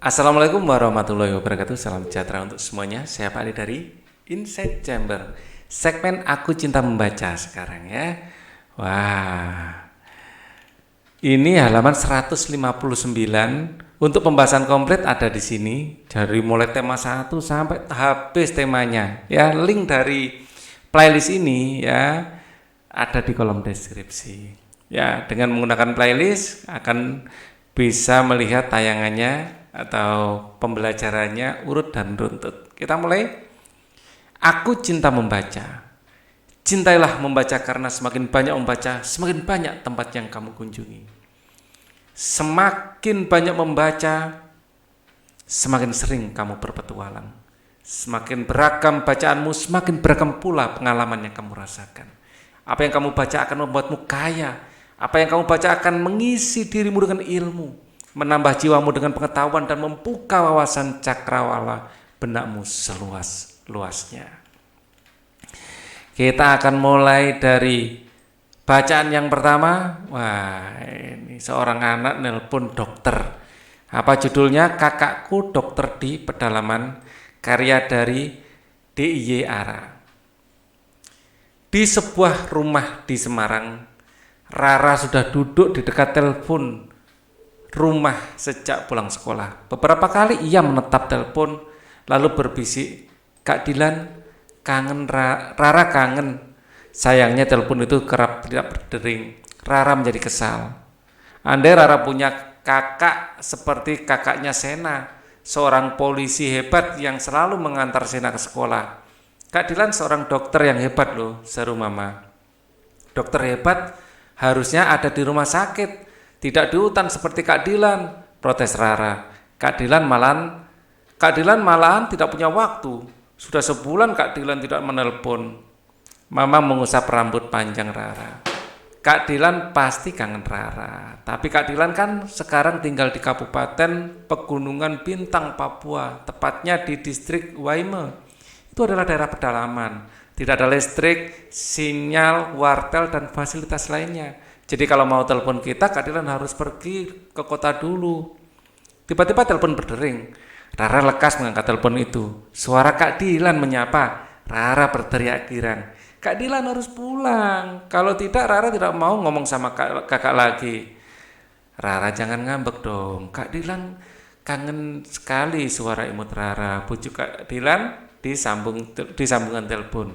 Assalamualaikum warahmatullahi wabarakatuh. Salam sejahtera untuk semuanya. Saya Pak Ali dari Inside Chamber. Segmen Aku Cinta Membaca sekarang ya. Wah, ini halaman 159. Untuk pembahasan komplit ada di sini dari mulai tema 1 sampai habis temanya. Ya, link dari playlist ini ya ada di kolom deskripsi. Ya, dengan menggunakan playlist akan bisa melihat tayangannya atau pembelajarannya urut dan runtut. Kita mulai. Aku cinta membaca. Cintailah membaca karena semakin banyak membaca, semakin banyak tempat yang kamu kunjungi. Semakin banyak membaca, semakin sering kamu berpetualang. Semakin beragam bacaanmu, semakin beragam pula pengalaman yang kamu rasakan. Apa yang kamu baca akan membuatmu kaya. Apa yang kamu baca akan mengisi dirimu dengan ilmu, menambah jiwamu dengan pengetahuan dan membuka wawasan cakrawala benakmu seluas-luasnya. Kita akan mulai dari bacaan yang pertama. Wah, ini seorang anak nelpon dokter. Apa judulnya? Kakakku Dokter di Pedalaman, karya dari D.I.Y. Ara. Di sebuah rumah di Semarang, Rara sudah duduk di dekat telepon rumah sejak pulang sekolah. Beberapa kali ia menetap telepon lalu berbisik, "Kak Dilan, kangen Rara kangen." Sayangnya telepon itu kerap tidak berdering. Rara menjadi kesal. Andai Rara punya kakak seperti kakaknya Sena, seorang polisi hebat yang selalu mengantar Sena ke sekolah. "Kak Dilan seorang dokter yang hebat loh," seru Mama. "Dokter hebat harusnya ada di rumah sakit, tidak di hutan seperti Kak Dilan," protes Rara. Kak Dilan malahan tidak punya waktu. Sudah sebulan Kak Dilan tidak menelpon." Mama mengusap rambut panjang Rara. Kak Dilan pasti kangen Rara. Tapi Kak Dilan kan sekarang tinggal di Kabupaten Pegunungan Bintang, Papua, tepatnya di distrik Waime. Itu adalah daerah pedalaman. Tidak ada listrik, sinyal, wartel, dan fasilitas lainnya. Jadi kalau mau telepon kita, Kak Dilan harus pergi ke kota dulu. Tiba-tiba telepon berdering. Rara lekas mengangkat telepon itu. Suara Kak Dilan menyapa. Rara berteriak girang. Kak Dilan harus pulang. Kalau tidak, Rara tidak mau ngomong sama kakak lagi. Rara jangan ngambek dong. Kak Dilan kangen sekali, suara imut Rara. Bujuk Kak Dilan di sambungan telepon.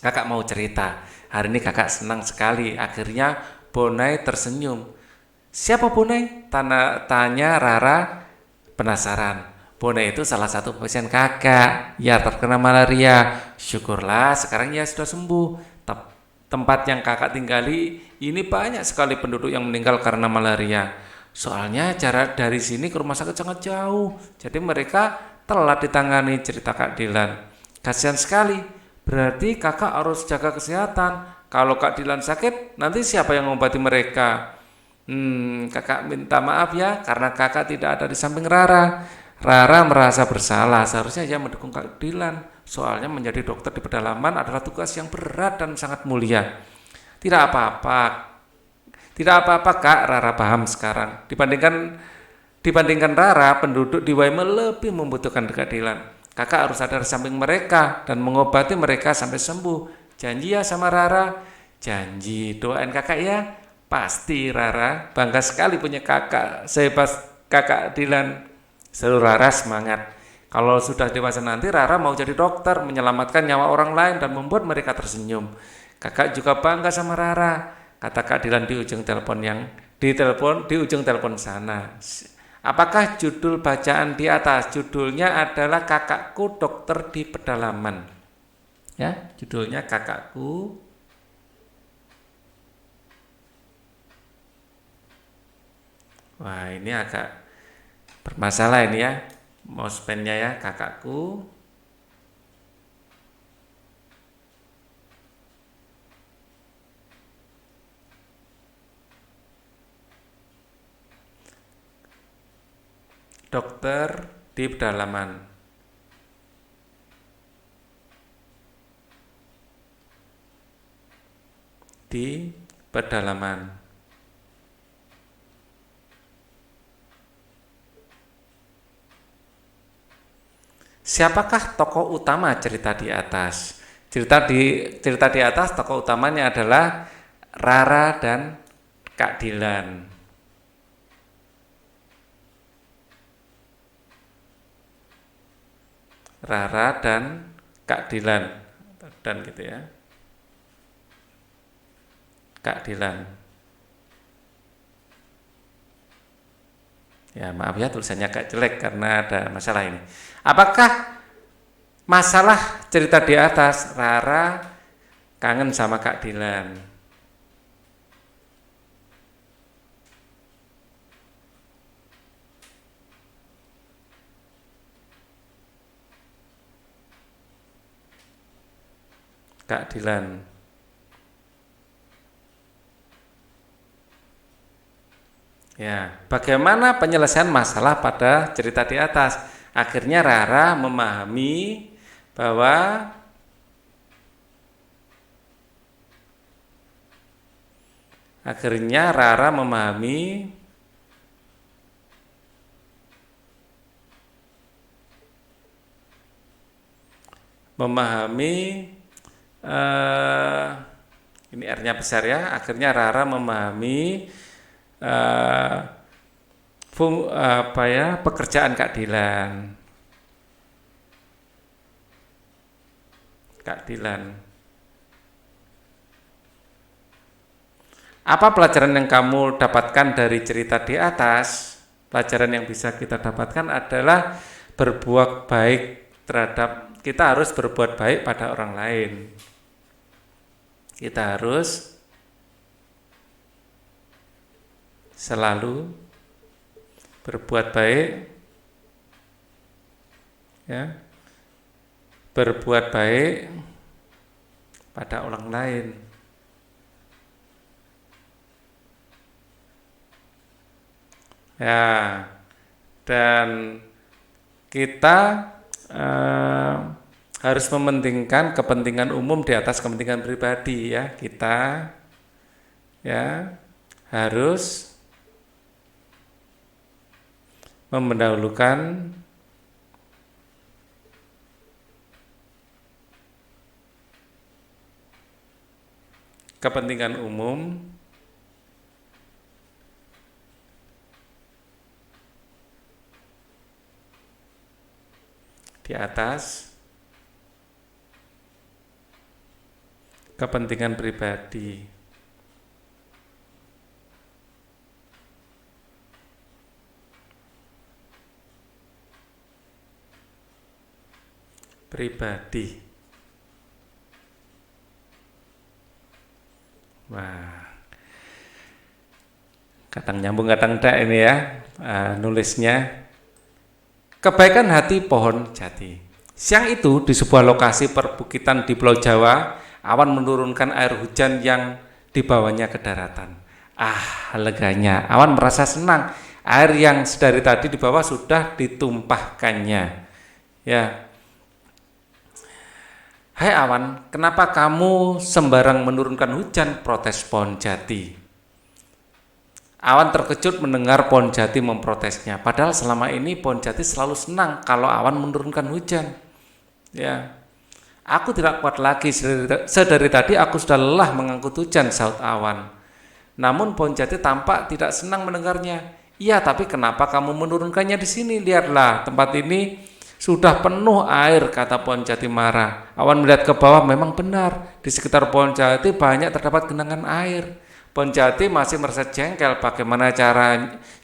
Kakak mau cerita. Hari ini kakak senang sekali. Akhirnya Bonai tersenyum. Siapa Bonai? Tanya Rara penasaran. Bonai itu salah satu pasien kakak. Ya terkena malaria. Syukurlah sekarang ya sudah sembuh. Tempat yang kakak tinggali ini banyak sekali penduduk yang meninggal karena malaria. Soalnya jarak dari sini ke rumah sakit sangat jauh. Jadi mereka telat ditangani, cerita Kak Dilan. Kasihan sekali. Berarti kakak harus jaga kesehatan. Kalau Kak Dilan sakit, nanti siapa yang mengobati mereka? Kakak minta maaf ya, karena kakak tidak ada di samping Rara. Rara merasa bersalah, seharusnya ia mendukung Kak Dilan. Soalnya menjadi dokter di pedalaman adalah tugas yang berat dan sangat mulia. Tidak apa-apa, tidak apa-apa Kak, Rara paham sekarang. Dibandingkan Rara, penduduk di Waime lebih membutuhkan keadilan. Kakak harus ada di samping mereka dan mengobati mereka sampai sembuh. Janji ya sama Rara? Janji, doain kakak ya. Pasti Rara, bangga sekali punya kakak sehebat kakak Dilan. Seluruh Rara semangat. Kalau sudah dewasa nanti Rara mau jadi dokter, menyelamatkan nyawa orang lain dan membuat mereka tersenyum. Kakak juga bangga sama Rara, kata Kak Dilan di ujung telepon sana. Apakah judul bacaan di atas? Judulnya adalah Kakakku Dokter di Pedalaman. Ya, judulnya Kakakku. Wah, ini agak bermasalah ini ya. Mousepad-nya ya, Kakakku. Dokter di Pedalaman. Di pedalaman. Siapakah tokoh utama cerita di atas? Cerita di atas tokoh utamanya adalah Rara dan Kak Dilan. Rara dan Kak Dilan dan gitu ya. Kak Dilan. Ya maaf ya tulisannya agak jelek karena ada masalah ini. Apakah masalah cerita di atas Rara kangen sama Kak Dilan? Kak Dilan. Ya, bagaimana penyelesaian masalah pada cerita di atas? Akhirnya Rara memahami bahwa akhirnya Rara memahami eh, ini R-nya besar ya. Akhirnya Rara memahami eh, pekerjaan Kak Dilan. Kak Dilan. Apa pelajaran yang kamu dapatkan dari cerita di atas? Pelajaran yang bisa kita dapatkan adalah berbuat baik terhadap kita harus berbuat baik pada orang lain. Kita harus selalu berbuat baik ya. Berbuat baik pada orang lain. Ya, dan kita harus mementingkan kepentingan umum di atas kepentingan pribadi ya. Kita ya harus mendahulukan kepentingan umum di atas kepentingan pribadi. Wah, kadang nyambung kadang tidak ini ya nulisnya. Kebaikan hati pohon jati. Siang itu di sebuah lokasi perbukitan di Pulau Jawa, awan menurunkan air hujan yang dibawanya ke daratan. Leganya. Awan merasa senang. Air yang sedari tadi di bawah sudah ditumpahkannya. Ya. Hai awan, kenapa kamu sembarang menurunkan hujan? Protes pohon jati. Awan terkejut mendengar pohon jati memprotesnya. Padahal selama ini pohon jati selalu senang kalau awan menurunkan hujan. Ya, aku tidak kuat lagi. Sedari tadi aku sudah lelah mengangkut hujan, saut awan. Namun pohon jati tampak tidak senang mendengarnya. Iya, tapi kenapa kamu menurunkannya di sini? Lihatlah, tempat ini sudah penuh air, kata pohon jati marah. Awan melihat ke bawah, memang benar. Di sekitar pohon jati banyak terdapat genangan air. Pohon jati masih merasa jengkel, bagaimana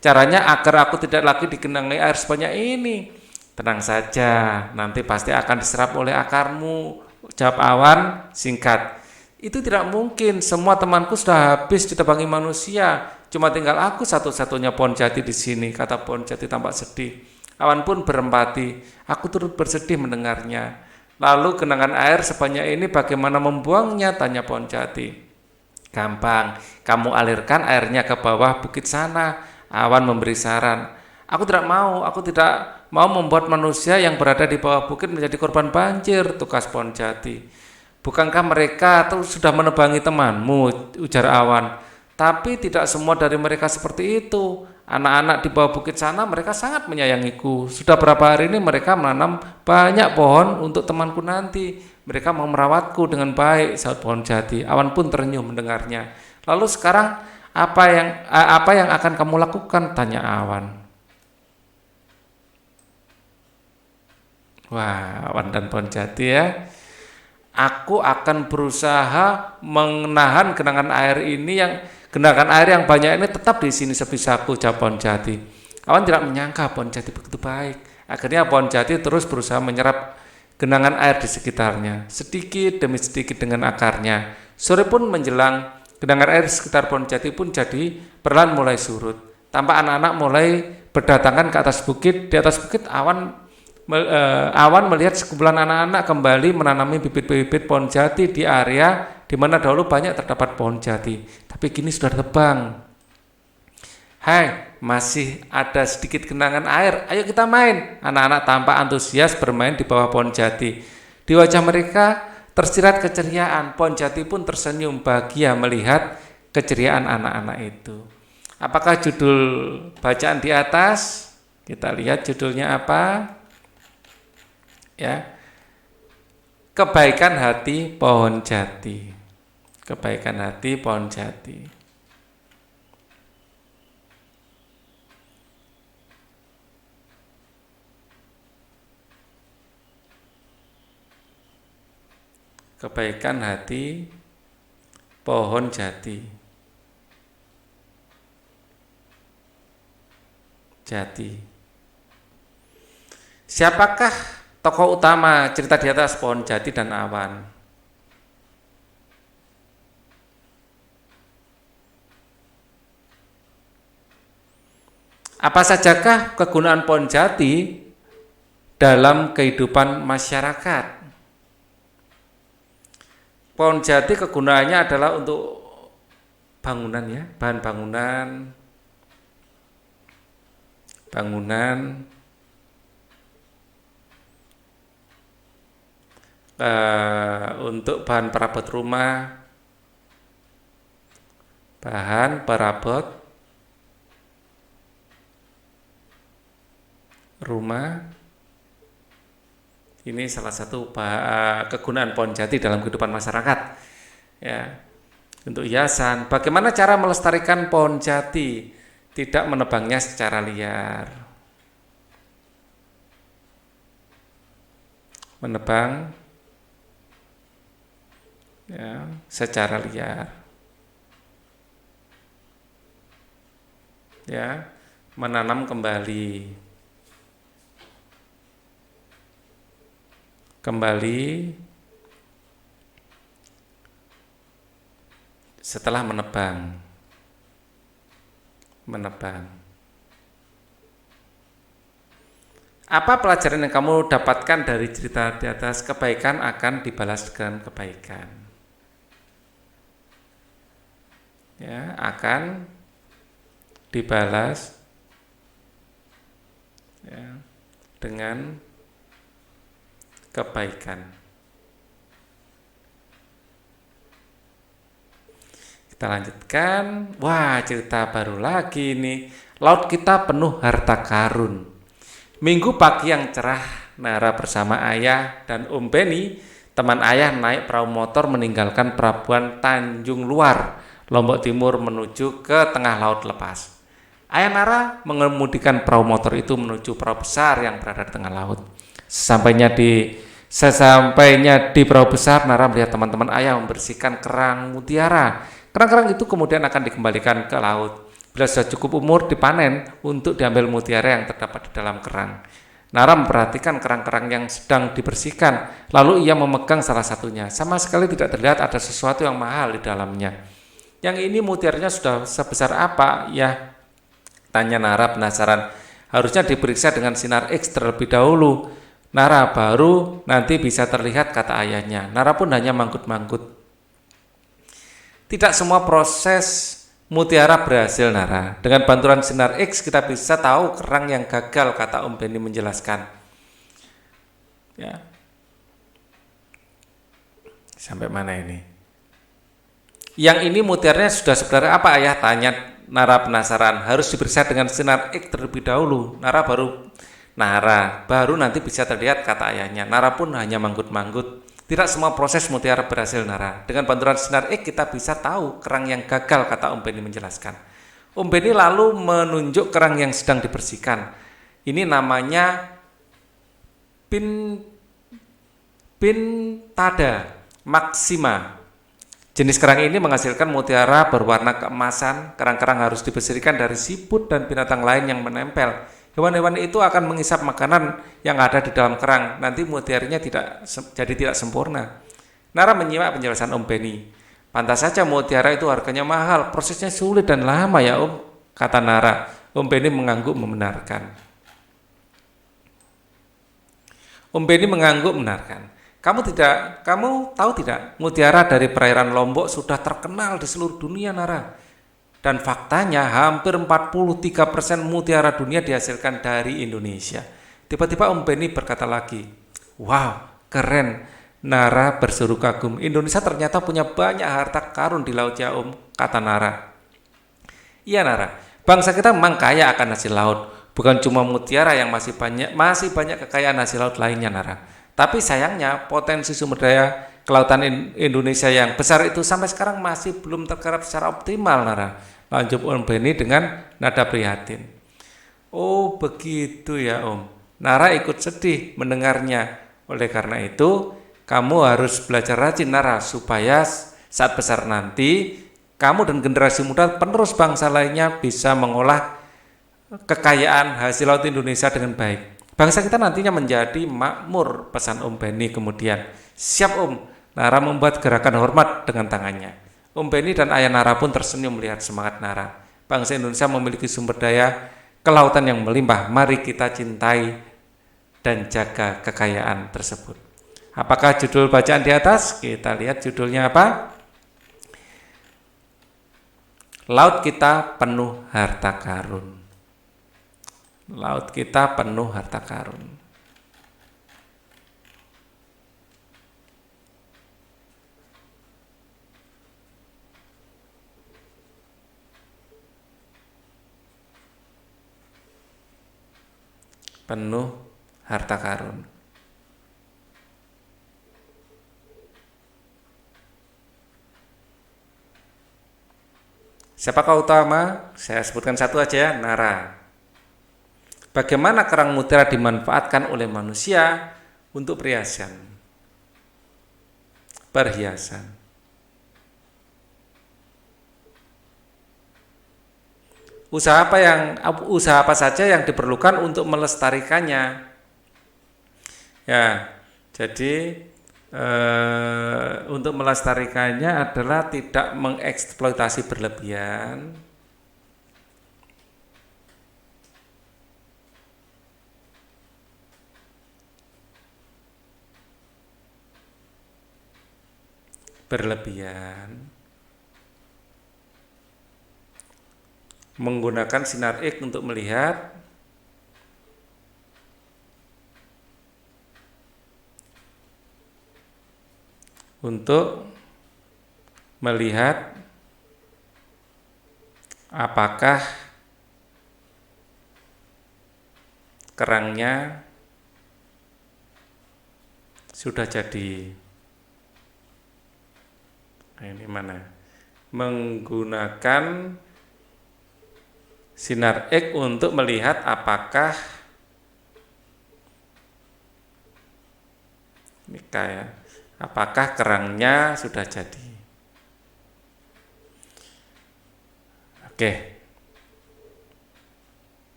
caranya agar aku tidak lagi digenangi air sebanyak ini. Tenang saja, nanti pasti akan diserap oleh akarmu, jawab awan singkat. Itu tidak mungkin, semua temanku sudah habis ditebangi manusia. Cuma tinggal aku satu-satunya pohon jati di sini, kata pohon jati tampak sedih. Awan pun berempati, aku turut bersedih mendengarnya. Lalu genangan air sebanyak ini bagaimana membuangnya, tanya pohon jati. Gampang, kamu alirkan airnya ke bawah bukit sana. Awan memberi saran. Aku tidak mau membuat manusia yang berada di bawah bukit menjadi korban banjir, tukas pohon jati. Bukankah mereka sudah menebangi temanmu, ujar awan. Tapi tidak semua dari mereka seperti itu. anak-anak di bawah bukit sana mereka sangat menyayangiku. Sudah berapa hari ini mereka menanam banyak pohon untuk temanku nanti. Mereka mau merawatku dengan baik, sahut pohon jati. Awan pun terenyuh mendengarnya. Lalu sekarang apa yang akan kamu lakukan? Tanya awan. Wah, awan dan pohon jati ya. Aku akan berusaha menahan genangan air yang banyak ini tetap di sini sebisaku, jawab pohon jati. Awan tidak menyangka pohon jati begitu baik. Akhirnya pohon jati terus berusaha menyerap genangan air di sekitarnya, sedikit demi sedikit dengan akarnya. Sore pun menjelang, genangan air di sekitar pohon jati pun jadi perlahan mulai surut. Tampak anak-anak mulai berdatangan ke atas bukit. Di atas bukit Awan melihat sekumpulan anak-anak kembali menanami bibit-bibit pohon jati di area di mana dahulu banyak terdapat pohon jati, tapi kini sudah tebang. Hai, masih ada sedikit genangan air, ayo kita main. Anak-anak tampak antusias bermain di bawah pohon jati. Di wajah mereka tersirat keceriaan. Pohon jati pun tersenyum bahagia melihat keceriaan anak-anak itu. Apakah judul bacaan di atas? Kita lihat judulnya apa. Ya, kebaikan hati pohon jati. Kebaikan hati pohon jati. Kebaikan hati pohon jati. Jati. Siapakah tokoh utama cerita di atas pohon jati dan awan? Apa sajakah kegunaan pohon jati dalam kehidupan masyarakat? Pohon jati kegunaannya adalah untuk bangunan ya, bahan bangunan untuk bahan perabot rumah, ini salah satu kegunaan pohon jati dalam kehidupan masyarakat ya, untuk hiasan. Bagaimana cara melestarikan pohon jati, tidak menebangnya secara liar? Menebang ya, secara liar ya, menanam kembali setelah menebang. Apa pelajaran yang kamu dapatkan dari cerita di atas? Kebaikan akan dibalas dengan kebaikan. Ya, akan dibalas ya, dengan kebaikan. Kita lanjutkan. Wah, cerita baru lagi nih. Laut kita penuh harta karun. Minggu pagi yang cerah, Nara bersama ayah dan Om Beni, teman ayah, naik perahu motor meninggalkan pelabuhan Tanjung Luar, Lombok Timur menuju ke tengah laut lepas. Ayah Nara mengemudikan perahu motor itu menuju perahu besar yang berada di tengah laut. Sesampainya di perahu besar, Nara melihat teman-teman ayah membersihkan kerang mutiara. Kerang-kerang itu kemudian akan dikembalikan ke laut. Bila sudah cukup umur dipanen untuk diambil mutiara yang terdapat di dalam kerang. Nara memperhatikan kerang-kerang yang sedang dibersihkan, lalu ia memegang salah satunya. Sama sekali tidak terlihat ada sesuatu yang mahal di dalamnya. Yang ini mutiaranya sudah sebesar apa ya? Tanya Nara penasaran. Harusnya diperiksa dengan sinar X terlebih dahulu. Nara, baru nanti bisa terlihat, kata ayahnya. Nara pun hanya manggut-manggut. Tidak semua proses mutiara berhasil, Nara. Dengan bantuan sinar X kita bisa tahu kerang yang gagal, kata Om Beni menjelaskan. Ya. Sampai mana ini? Yang ini mutiaranya sudah sebenarnya apa, ayah? Tanya Nara penasaran, harus diperiksa dengan sinar X terlebih dahulu. Baru nanti bisa terlihat kata ayahnya. Nara pun hanya manggut-manggut. Tidak semua proses mutiara berhasil, Nara. Dengan bantuan sinar X kita bisa tahu kerang yang gagal, kata Om Beni menjelaskan. Om Beni lalu menunjuk kerang yang sedang dibersihkan. Ini namanya Pintada maxima. Jenis kerang ini menghasilkan mutiara berwarna keemasan. Kerang-kerang harus dibersihkan dari siput dan binatang lain yang menempel. Hewan-hewan itu akan mengisap makanan yang ada di dalam kerang. Nanti mutiaranya tidak sempurna. Nara menyimak penjelasan Om Beni. Pantas saja mutiara itu harganya mahal. Prosesnya sulit dan lama ya Om, kata Nara. Om Beni mengangguk membenarkan. Kamu tahu tidak, mutiara dari perairan Lombok sudah terkenal di seluruh dunia, Nara. Dan faktanya hampir 43% mutiara dunia dihasilkan dari Indonesia. Tiba-tiba Om Beni berkata lagi, wow, keren. Nara berseru kagum, Indonesia ternyata punya banyak harta karun di laut ya Om, kata Nara. Iya Nara, bangsa kita memang kaya akan hasil laut. Bukan cuma mutiara yang masih banyak kekayaan hasil laut lainnya, Nara. Tapi sayangnya potensi sumber daya kelautan Indonesia yang besar itu sampai sekarang masih belum tergarap secara optimal, Nara. Lanjut Om Beni dengan nada prihatin. Oh begitu ya Om. Nara ikut sedih mendengarnya. Oleh karena itu, kamu harus belajar rajin, Nara, supaya saat besar nanti kamu dan generasi muda penerus bangsa lainnya bisa mengolah kekayaan hasil laut Indonesia dengan baik. Bangsa kita nantinya menjadi makmur, pesan Om Beni kemudian. Siap Om. Nara membuat gerakan hormat dengan tangannya. Om Beni dan ayah Nara pun tersenyum melihat semangat Nara. Bangsa Indonesia memiliki sumber daya kelautan yang melimpah. Mari kita cintai dan jaga kekayaan tersebut. Apakah judul bacaan di atas? Kita lihat judulnya apa? Laut kita penuh harta karun. Laut kita penuh harta karun. Penuh harta karun. Siapakah utama? Saya sebutkan satu aja, Nara. Bagaimana kerang mutiara dimanfaatkan oleh manusia untuk perhiasan. Usaha apa saja yang diperlukan untuk melestarikannya? Ya, jadi untuk melestarikannya adalah tidak mengeksploitasi berlebihan. Menggunakan sinar X untuk melihat, apakah kerangnya sudah jadi. Ini mana? Menggunakan sinar X untuk melihat apakah kerangnya sudah jadi. Oke.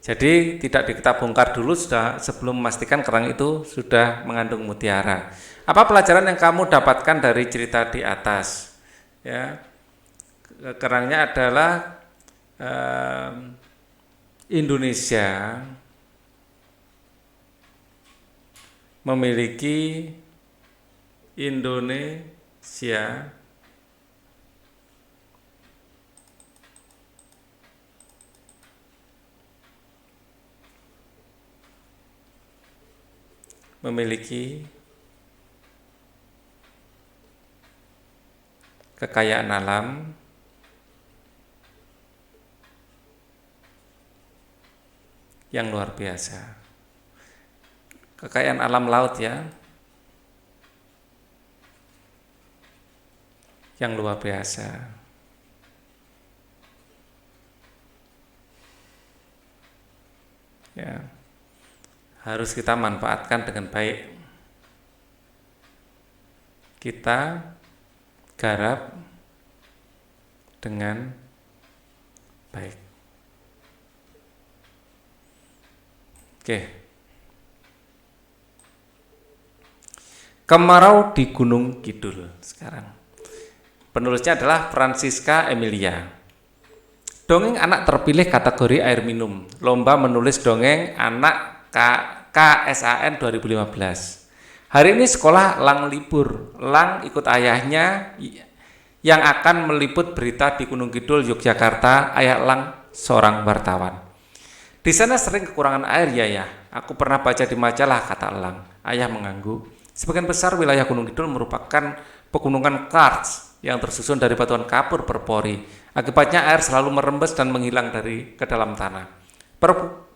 Jadi tidak kita bongkar dulu sebelum memastikan kerang itu sudah mengandung mutiara. Apa pelajaran yang kamu dapatkan dari cerita di atas? Ya, kerangnya adalah Indonesia memiliki kekayaan alam yang luar biasa. Kekayaan alam laut ya, yang luar biasa. Ya, harus kita manfaatkan dengan baik. Kita garap dengan baik. Oke. Kemarau di Gunung Kidul sekarang. Penulisnya adalah Francisca Emilia. Dongeng anak terpilih kategori air minum. Lomba menulis dongeng anak KSAN 2015. Hari ini sekolah Lang libur. Lang ikut ayahnya yang akan meliput berita di Gunung Kidul, Yogyakarta. Ayah Lang seorang wartawan. Di sana sering kekurangan air ya. Aku pernah baca di majalah, kata Lang. Ayah mengangguk. Sebagian besar wilayah Gunung Kidul merupakan pegunungan karst yang tersusun dari batuan kapur berpori. Akibatnya air selalu merembes dan menghilang ke dalam tanah.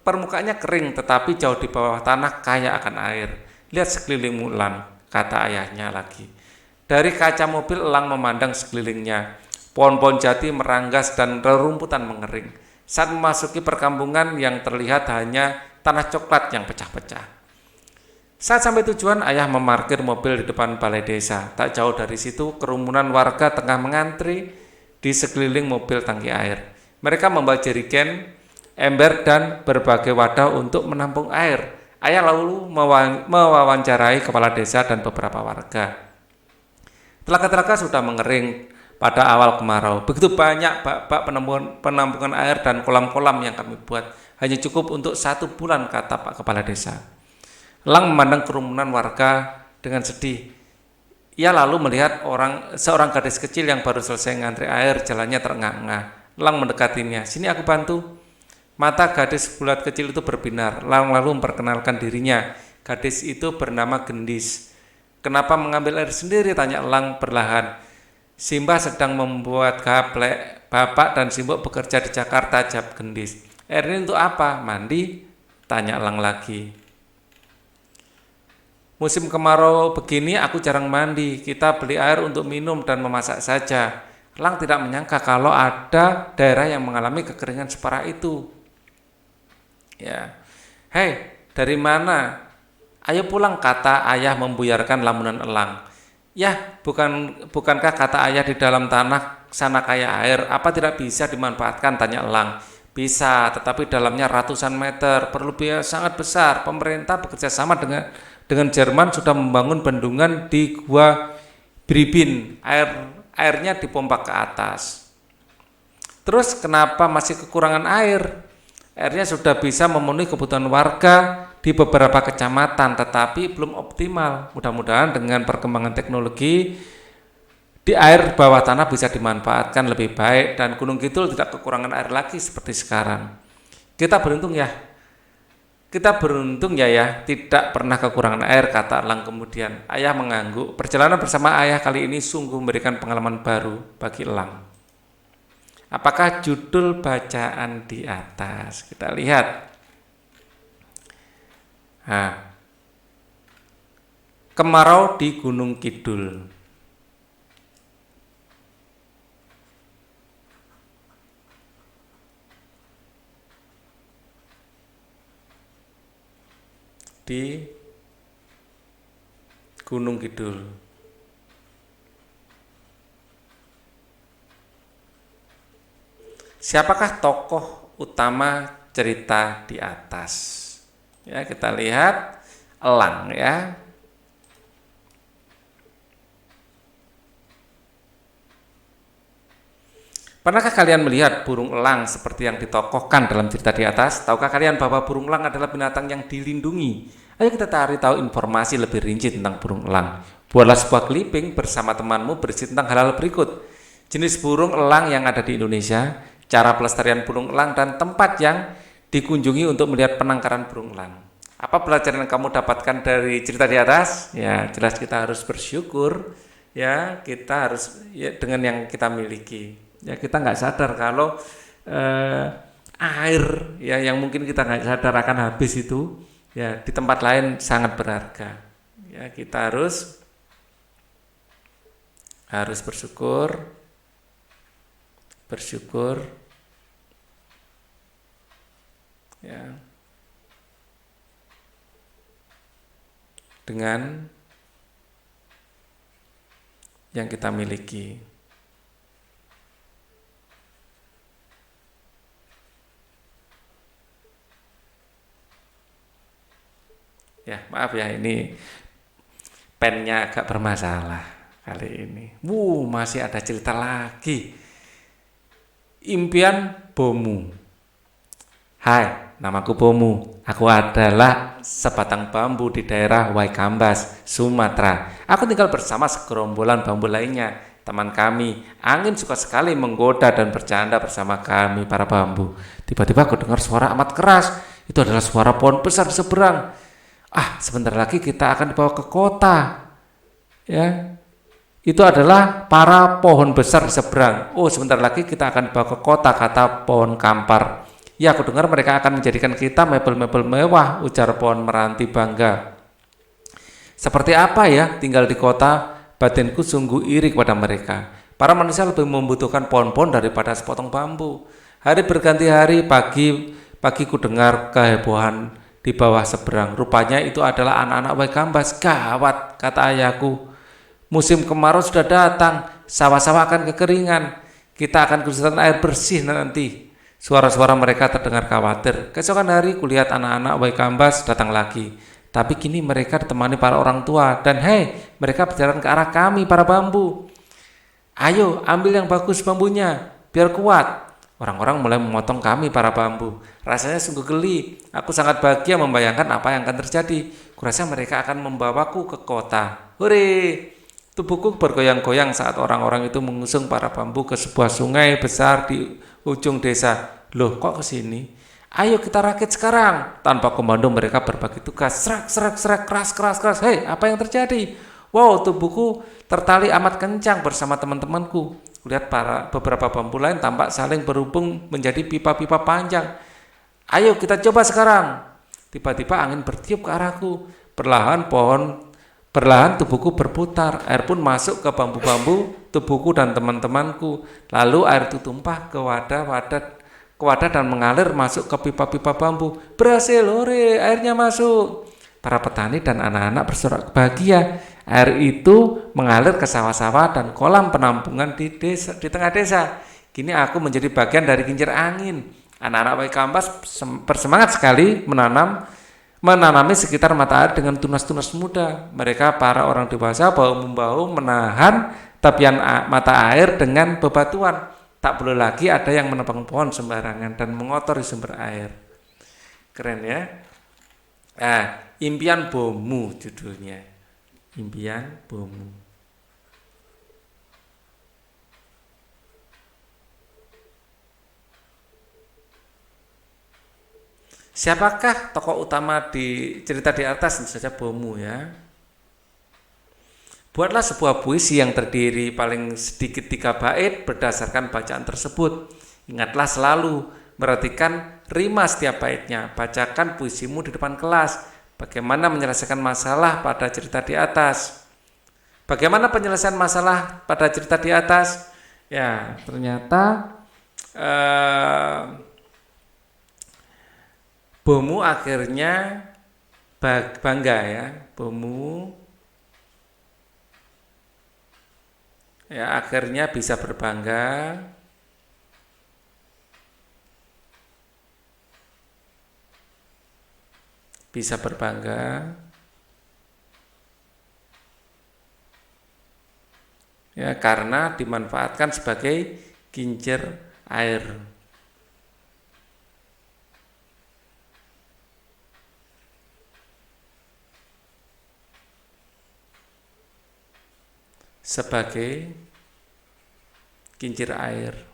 Permukaannya kering tetapi jauh di bawah tanah kaya akan air. Lihat sekelilingmu Lang, kata ayahnya lagi. Dari kaca mobil Lang memandang sekelilingnya. Pohon-pohon jati meranggas dan rerumputan mengering. Saat memasuki perkampungan yang terlihat hanya tanah coklat yang pecah-pecah. Saat sampai tujuan, ayah memarkir mobil di depan balai desa. Tak jauh dari situ, kerumunan warga tengah mengantri di sekeliling mobil tangki air. Mereka membawa jerigen, ember, dan berbagai wadah untuk menampung air. Ayah lalu mewawancarai kepala desa dan beberapa warga. Telaga-telaga sudah mengering pada awal kemarau. Begitu banyak bak-bak penampungan air dan kolam-kolam yang kami buat. Hanya cukup untuk 1 bulan, kata Pak Kepala Desa. Lang memandang kerumunan warga dengan sedih. Ia lalu melihat seorang gadis kecil yang baru selesai ngantri air, jalannya terengah-engah. Lang mendekatinya. Sini aku bantu. Mata gadis bulat kecil itu berbinar. Lang lalu memperkenalkan dirinya. Gadis itu bernama Gendis. Kenapa mengambil air sendiri? Tanya Lang perlahan. Simbah sedang membuat gaplek. Bapak dan Simbok bekerja di Jakarta, jawab Gendis. Air ini untuk apa? Mandi? Tanya Lang lagi. Musim kemarau begini aku jarang mandi. Kita beli air untuk minum dan memasak saja. Lang tidak menyangka kalau ada daerah yang mengalami kekeringan separah itu. Ya, hei, dari mana? Ayo pulang, kata ayah membuyarkan lamunan Elang. Ya, bukankah kata ayah di dalam tanah sana kaya air? Apa tidak bisa dimanfaatkan? Tanya Elang. Bisa, tetapi dalamnya ratusan meter, perlu biaya sangat besar. Pemerintah bekerja sama dengan Jerman sudah membangun bendungan di Gua Bribin. Airnya dipompa ke atas. Terus kenapa masih kekurangan air? Airnya sudah bisa memenuhi kebutuhan warga di beberapa kecamatan, tetapi belum optimal. Mudah-mudahan dengan perkembangan teknologi di air bawah tanah bisa dimanfaatkan lebih baik dan Gunung Kidul tidak kekurangan air lagi seperti sekarang. Kita beruntung ya, tidak pernah kekurangan air, kata Lang kemudian. Ayah mengangguk. Perjalanan bersama ayah kali ini sungguh memberikan pengalaman baru bagi Lang. Apakah judul bacaan di atas? Kita lihat. Kemarau di Gunung Kidul. Di Gunung Kidul. Siapakah tokoh utama cerita di atas? Ya, kita lihat Elang ya. Pernahkah kalian melihat burung elang seperti yang ditokohkan dalam cerita di atas? Tahukah kalian bahwa burung elang adalah binatang yang dilindungi? Ayo kita cari tahu informasi lebih rinci tentang burung elang. Buatlah sebuah clipping bersama temanmu berisi tentang hal-hal berikut. Jenis burung elang yang ada di Indonesia, cara pelestarian burung elang, dan tempat yang dikunjungi untuk melihat penangkaran burung elang. Apa pelajaran yang kamu dapatkan dari cerita di atas? Ya, jelas kita harus bersyukur. Ya, kita harus dengan yang kita miliki. Ya, kita nggak sadar kalau air ya yang mungkin kita nggak sadar akan habis itu ya di tempat lain sangat berharga. Ya kita harus bersyukur ya dengan yang kita miliki. Ya, maaf ya ini pennya agak bermasalah kali ini. Masih ada cerita lagi. Impian Bomu. Hai, namaku Bomu. Aku adalah sebatang bambu di daerah Waikambas, Sumatera. Aku tinggal bersama segerombolan bambu lainnya. Teman kami, angin suka sekali menggoda dan bercanda bersama kami para bambu. Tiba-tiba aku dengar suara amat keras. Itu adalah suara pohon besar di seberang. Sebentar lagi kita akan dibawa ke kota. Ya, itu adalah para pohon besar di seberang. Sebentar lagi kita akan dibawa ke kota, kata pohon kampar. Ya, aku dengar mereka akan menjadikan kita mebel-mebel mewah, ujar pohon meranti bangga. Seperti apa ya tinggal di kota? Batinku sungguh iri kepada mereka. Para manusia lebih membutuhkan pohon-pohon daripada sepotong bambu. Hari berganti hari, pagi ku dengar kehebohan di bawah seberang. Rupanya itu adalah anak-anak Waikambas. Gawat, kata ayahku. Musim kemarau sudah datang, sawah-sawah akan kekeringan. Kita akan kesulitan air bersih nanti. Suara-suara mereka terdengar khawatir. Keesokan hari kulihat anak-anak Waikambas datang lagi. Tapi kini mereka ditemani para orang tua. Dan mereka berjalan ke arah kami para bambu. Ayo, ambil yang bagus bambunya, biar kuat. Orang-orang mulai memotong kami para bambu. Rasanya sungguh geli. Aku sangat bahagia membayangkan apa yang akan terjadi. Kurasa mereka akan membawaku ke kota. Hore! Tubuhku bergoyang-goyang saat orang-orang itu mengusung para bambu ke sebuah sungai besar di ujung desa. Loh, kok ke sini? Ayo kita rakit sekarang. Tanpa komando mereka berbagi tugas. Serak, keras. Apa yang terjadi? Wow, tubuhku tertali amat kencang bersama teman-temanku. Lihat beberapa bambu lain tampak saling berhubung menjadi pipa-pipa panjang. Ayo kita coba sekarang. Tiba-tiba angin bertiup ke arahku. Perlahan tubuhku berputar. Air pun masuk ke bambu-bambu tubuhku dan teman-temanku. Lalu air itu tumpah ke wadah dan mengalir masuk ke pipa-pipa bambu. Berhasil, hore, airnya masuk. Para petani dan anak-anak bersorak bahagia. Air itu mengalir ke sawah-sawah dan kolam penampungan di tengah desa. Kini aku menjadi bagian dari kincir angin. Anak-anak Waikambas bersemangat sekali menanami sekitar mata air dengan tunas-tunas muda. Mereka para orang dewasa bahu-membahu menahan tepian mata air dengan bebatuan. Tak perlu lagi ada yang menebang pohon sembarangan dan mengotori sumber air. Keren ya. Impian Bomu judulnya. Impian Bomu. Siapakah tokoh utama di cerita di atas? Tentu saja Bomu ya. Buatlah sebuah puisi yang terdiri paling sedikit 3 bait berdasarkan bacaan tersebut. Ingatlah selalu merhatikan rima setiap baitnya. Bacakan puisimu di depan kelas. Bagaimana menyelesaikan masalah pada cerita di atas? Bagaimana penyelesaian masalah pada cerita di atas? Ya, ternyata Bomu akhirnya bangga ya. Bomu ya akhirnya bisa berbangga ya karena dimanfaatkan sebagai kincir air. Sebagai kincir air.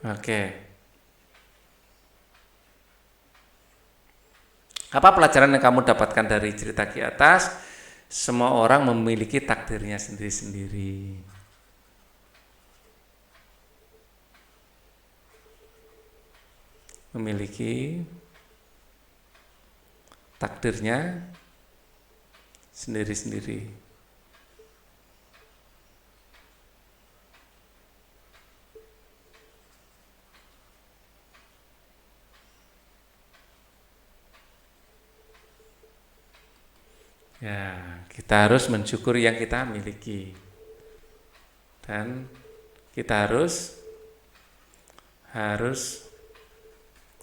Oke. Apa pelajaran yang kamu dapatkan dari cerita di atas? Semua orang memiliki takdirnya sendiri-sendiri. memiliki takdirnya sendiri-sendiri. Ya, kita harus mensyukuri yang kita miliki. Dan kita harus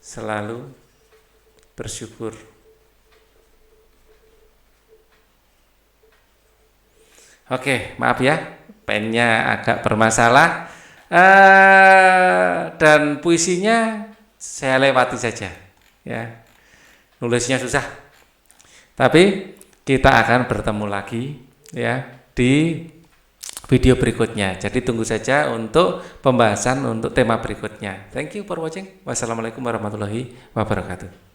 selalu bersyukur. Oke, maaf ya, pennya agak bermasalah. Dan puisinya saya lewati saja, ya. Nulisnya susah. Tapi kita akan bertemu lagi, ya, di video berikutnya. Jadi tunggu saja untuk pembahasan untuk tema berikutnya. Thank you for watching. Wassalamualaikum warahmatullahi wabarakatuh.